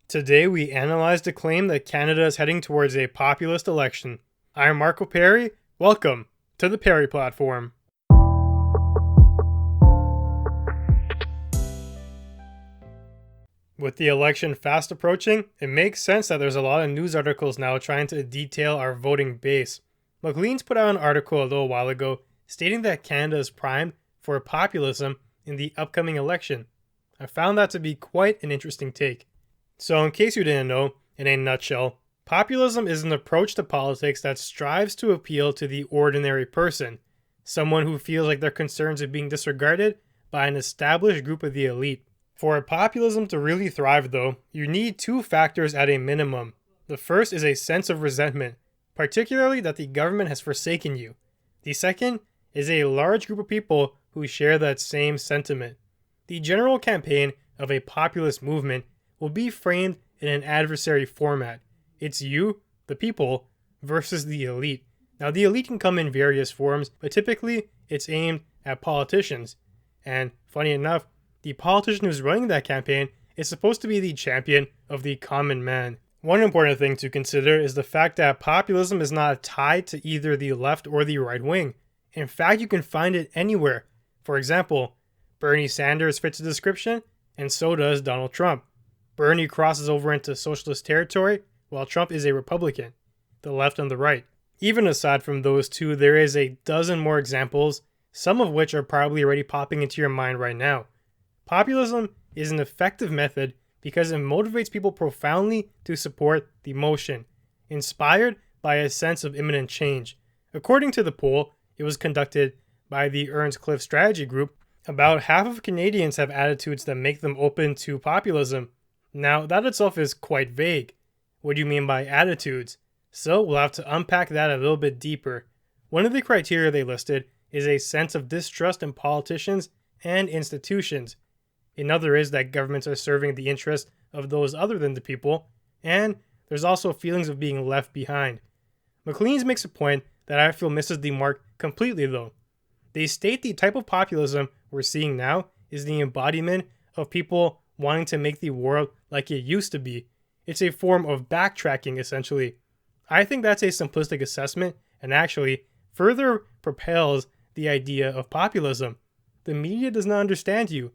Today we analyze the claim that Canada is heading towards a populist election. I'm Marco Perry. Welcome to the Perry Platform. With the election fast approaching, it makes sense that there's a lot of news articles now trying to detail our voting base. MacLean's put out an article a little while ago stating that Canada is primed for populism in the upcoming election. I found that to be quite an interesting take. So in case you didn't know, in a nutshell, populism is an approach to politics that strives to appeal to the ordinary person, someone who feels like their concerns are being disregarded by an established group of the elite. For populism to really thrive though, you need two factors at a minimum. The first is a sense of resentment, particularly that the government has forsaken you. The second is a large group of people who share that same sentiment. The general campaign of a populist movement will be framed in an adversary format. It's you, the people, versus the elite. Now the elite can come in various forms, but typically it's aimed at politicians. And funny enough, the politician who's running that campaign is supposed to be the champion of the common man. One important thing to consider is the fact that populism is not tied to either the left or the right wing. In fact, you can find it anywhere. For example, Bernie Sanders fits the description, and so does Donald Trump. Bernie crosses over into socialist territory, while Trump is a Republican, the left and the right. Even aside from those two, there is a dozen more examples, some of which are probably already popping into your mind right now. Populism is an effective method because it motivates people profoundly to support the motion, inspired by a sense of imminent change. According to the poll, it was conducted by the Earnscliffe Strategy Group, about half of Canadians have attitudes that make them open to populism. Now, that itself is quite vague. What do you mean by attitudes? So we'll have to unpack that a little bit deeper. One of the criteria they listed is a sense of distrust in politicians and institutions. Another is that governments are serving the interests of those other than the people, and there's also feelings of being left behind. MacLean's makes a point that I feel misses the mark completely though. They state the type of populism we're seeing now is the embodiment of people wanting to make the world like it used to be. It's a form of backtracking, essentially. I think that's a simplistic assessment and actually further propels the idea of populism. The media does not understand you,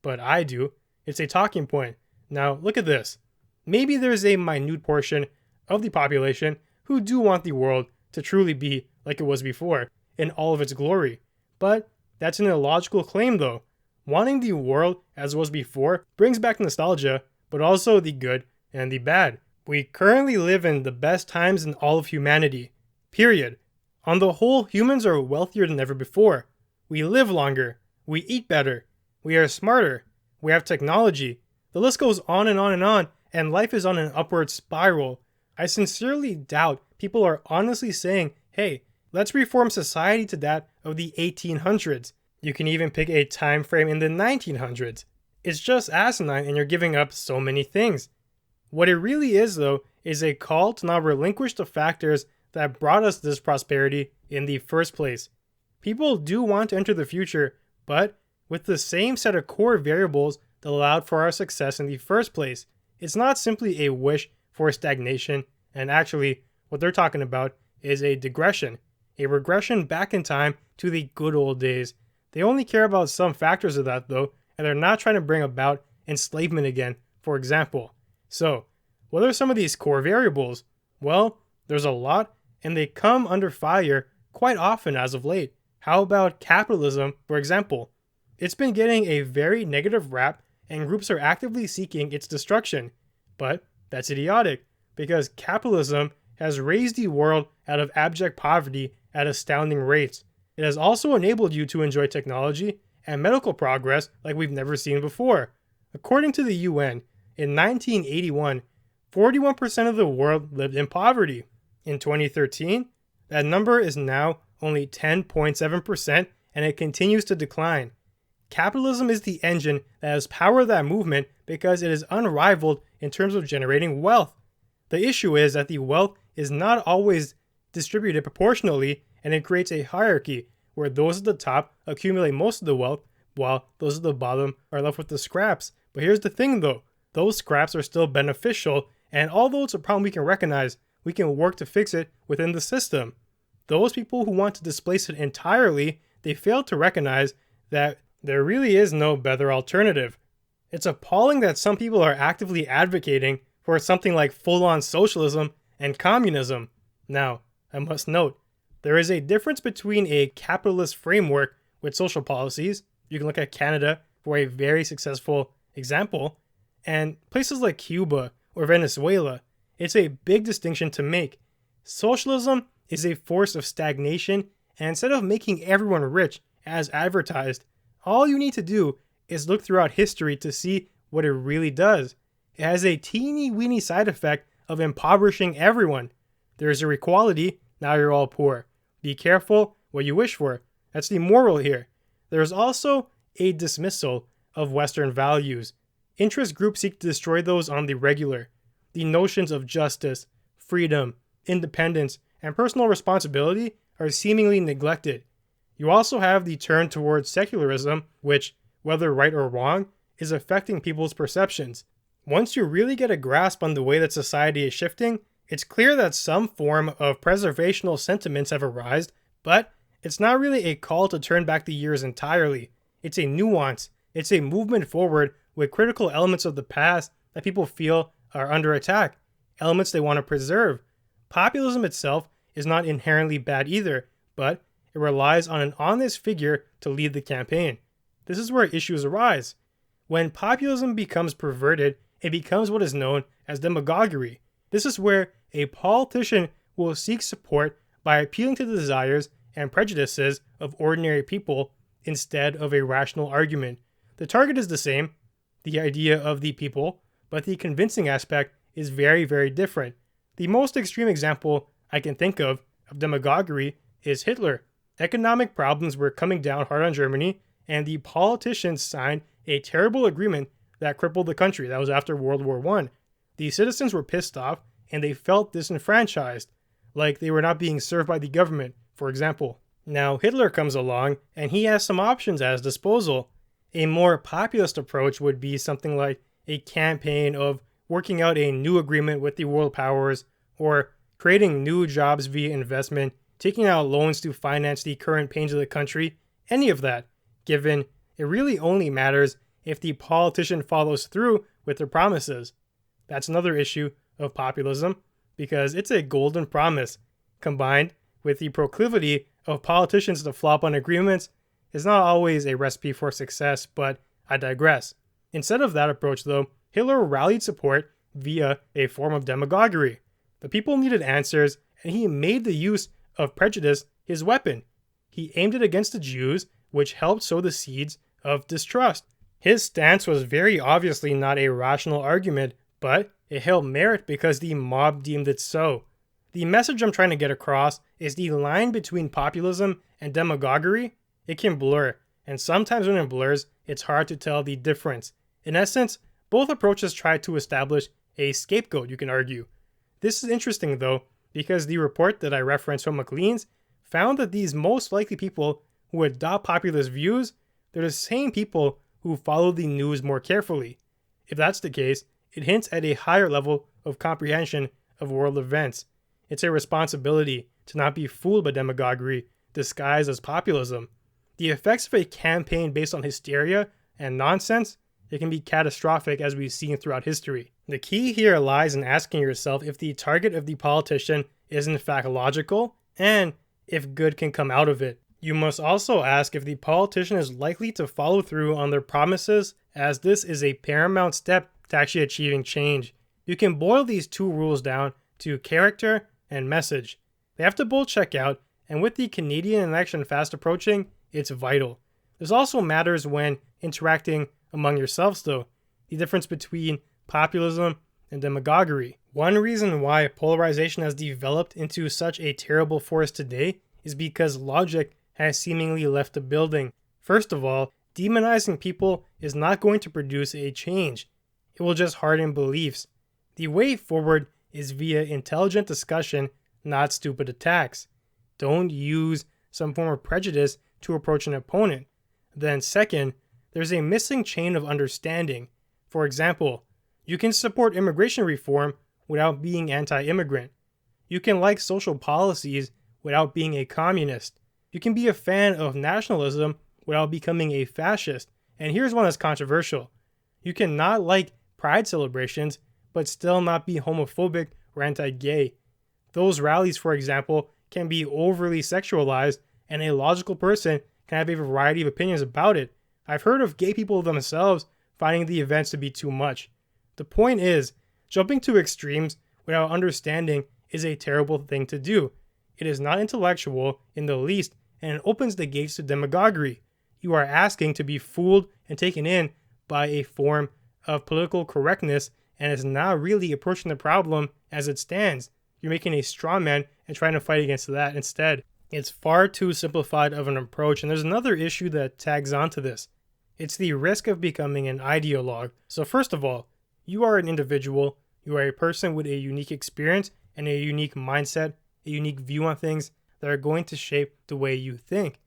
but I do. It's a talking point. Now, look at this. Maybe there's a minute portion of the population who do want the world to truly be like it was before, in all of its glory. But that's an illogical claim though. Wanting the world as it was before brings back nostalgia, but also the good and the bad. We currently live in the best times in all of humanity. Period. On the whole, humans are wealthier than ever before. We live longer. We eat better. We are smarter. We have technology. The list goes on and on and on, and life is on an upward spiral. I sincerely doubt people are honestly saying, hey, let's reform society to that of the 1800s. You can even pick a time frame in the 1900s. It's just asinine and you're giving up so many things. What it really is though is a call to not relinquish the factors that brought us this prosperity in the first place. People do want to enter the future, but with the same set of core variables that allowed for our success in the first place. It's not simply a wish for stagnation, and actually what they're talking about is a digression, a regression back in time to the good old days. They only care about some factors of that though, and they're not trying to bring about enslavement again, for example. So, what are some of these core variables? Well, there's a lot, and they come under fire quite often as of late. How about capitalism, for example? It's been getting a very negative rap, and groups are actively seeking its destruction. But that's idiotic, because capitalism has raised the world out of abject poverty at astounding rates. It has also enabled you to enjoy technology and medical progress like we've never seen before. According to the UN, in 1981, 41% of the world lived in poverty. In 2013, that number is now only 10.7%, and it continues to decline. Capitalism is the engine that has powered that movement because it is unrivaled in terms of generating wealth. The issue is that the wealth is not always distributed proportionally, and it creates a hierarchy where those at the top accumulate most of the wealth while those at the bottom are left with the scraps. But here's the thing though, those scraps are still beneficial, and although it's a problem we can recognize, we can work to fix it within the system. Those people who want to displace it entirely, they fail to recognize that there really is no better alternative. It's appalling that some people are actively advocating for something like full-on socialism and communism. Now, I must note, there is a difference between a capitalist framework with social policies, you can look at Canada for a very successful example, and places like Cuba or Venezuela. It's a big distinction to make. Socialism is a force of stagnation, and instead of making everyone rich as advertised, all you need to do is look throughout history to see what it really does. It has a teeny weeny side effect of impoverishing everyone. There's a equality, now you're all poor. Be careful what you wish for. That's the moral here. There's also a dismissal of Western values. Interest groups seek to destroy those on the regular. The notions of justice, freedom, independence, and personal responsibility are seemingly neglected. You also have the turn towards secularism, which, whether right or wrong, is affecting people's perceptions. Once you really get a grasp on the way that society is shifting, it's clear that some form of preservational sentiments have arisen, but it's not really a call to turn back the years entirely. It's a nuance. It's a movement forward with critical elements of the past that people feel are under attack, elements they want to preserve. Populism itself is not inherently bad either, but it relies on an honest figure to lead the campaign. This is where issues arise. When populism becomes perverted, it becomes what is known as demagoguery. This is where a politician will seek support by appealing to the desires and prejudices of ordinary people instead of a rational argument. The target is the same, the idea of the people, but the convincing aspect is very, very different. The most extreme example I can think of demagoguery is Hitler. Economic problems were coming down hard on Germany, and the politicians signed a terrible agreement that crippled the country. That was after World War I. The citizens were pissed off, and they felt disenfranchised, like they were not being served by the government, for example. Now Hitler comes along, and he has some options at his disposal. A more populist approach would be something like a campaign of working out a new agreement with the world powers, or creating new jobs via investment, taking out loans to finance the current pains of the country, any of that, given it really only matters if the politician follows through with their promises. That's another issue of populism, because it's a golden promise, combined with the proclivity of politicians to flop on agreements is not always a recipe for success, but I digress. Instead of that approach though, Hitler rallied support via a form of demagoguery. The people needed answers, and he made the use of prejudice his weapon. He aimed it against the Jews, which helped sow the seeds of distrust. His stance was very obviously not a rational argument, but it held merit because the mob deemed it so. The message I'm trying to get across is the line between populism and demagoguery, it can blur, and sometimes when it blurs, it's hard to tell the difference. In essence, both approaches try to establish a scapegoat, you can argue. This is interesting though, because the report that I referenced from MacLean's found that these most likely people who adopt populist views, they're the same people who follow the news more carefully. If that's the case, it hints at a higher level of comprehension of world events. It's a responsibility to not be fooled by demagoguery disguised as populism. The effects of a campaign based on hysteria and nonsense, it can be catastrophic as we've seen throughout history. The key here lies in asking yourself if the target of the politician is in fact logical and if good can come out of it. You must also ask if the politician is likely to follow through on their promises, as this is a paramount step to actually achieving change. You can boil these two rules down to character and message. They have to both check out, and with the Canadian election fast approaching, it's vital. This also matters when interacting among yourselves though, the difference between populism and demagoguery. One reason why polarization has developed into such a terrible force today is because logic has seemingly left the building. First of all, demonizing people is not going to produce a change. It will just harden beliefs. The way forward is via intelligent discussion, not stupid attacks. Don't use some form of prejudice to approach an opponent. Then second, there's a missing chain of understanding. For example, You can support immigration reform without being anti-immigrant. You can like social policies without being a communist. You can be a fan of nationalism without becoming a fascist. And here's one that's controversial. You cannot like pride celebrations, but still not be homophobic or anti-gay. Those rallies, for example, can be overly sexualized, and a logical person can have a variety of opinions about it. I've heard of gay people themselves finding the events to be too much. The point is, jumping to extremes without understanding is a terrible thing to do. It is not intellectual in the least, and it opens the gates to demagoguery. You are asking to be fooled and taken in by a form of political correctness, and is not really approaching the problem as it stands. You're making a straw man and trying to fight against that instead. It's far too simplified of an approach, and there's another issue that tags onto this. It's the risk of becoming an ideologue. So first of all, you are an individual, you are a person with a unique experience and a unique mindset, a unique view on things that are going to shape the way you think.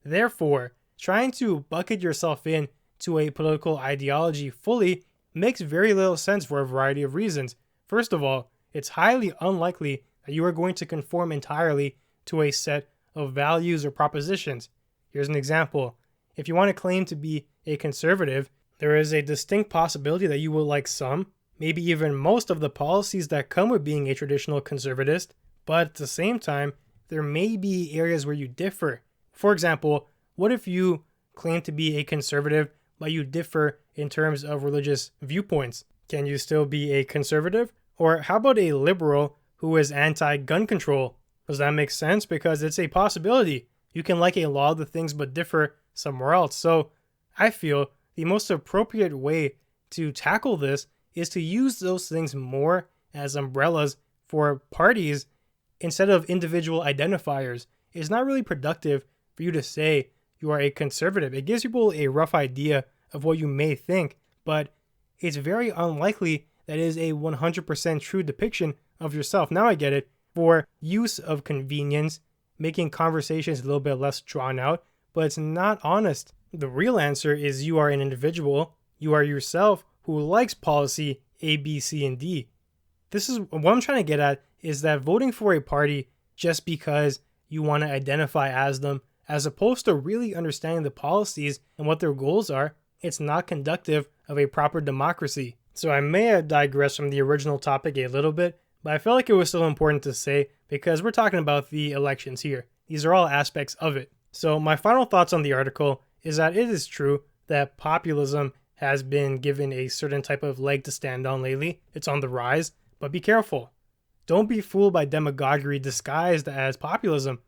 Therefore, trying to bucket yourself in to a political ideology fully makes very little sense for a variety of reasons. First of all, it's highly unlikely that you are going to conform entirely to a set of values or propositions. Here's an example. If you want to claim to be a conservative, there is a distinct possibility that you will like some, maybe even most of the policies that come with being a traditional conservatist, but at the same time, there may be areas where you differ. For example, what if you claim to be a conservative, but you differ in terms of religious viewpoints? Can you still be a conservative? Or how about a liberal who is anti-gun control? Does that make sense? Because it's a possibility. You can like a lot of the things but differ somewhere else. So I feel the most appropriate way to tackle this is to use those things more as umbrellas for parties instead of individual identifiers. It's not really productive for you to say you are a conservative. It gives people a rough idea of what you may think, but it's very unlikely that is a 100% true depiction of yourself. Now I get it. For use of convenience, making conversations a little bit less drawn out, but it's not honest. The real answer is you are an individual. You are yourself who likes policy A, B, C, and D. This is what I'm trying to get at, is that voting for a party just because you want to identify as them, as opposed to really understanding the policies and what their goals are, it's not conductive of a proper democracy. So I may have digressed from the original topic a little bit, but I felt like it was still important to say because we're talking about the elections here. These are all aspects of it. So my final thoughts on the article is that it is true that populism has been given a certain type of leg to stand on lately. It's on the rise, but be careful. Don't be fooled by demagoguery disguised as populism.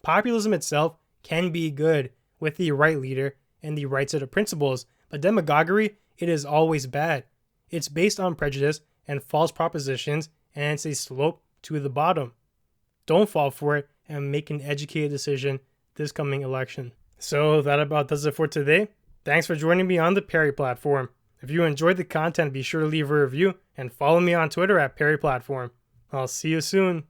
Populism itself can be good with the right leader and the right set of principles, but demagoguery, it is always bad. It's based on prejudice and false propositions, and it's a slope to the bottom. Don't fall for it and make an educated decision this coming election. So that about does it for today. Thanks for joining me on the Perry platform. If you enjoyed the content, be sure to leave a review and follow me on Twitter at Perry Platform. I'll see you soon.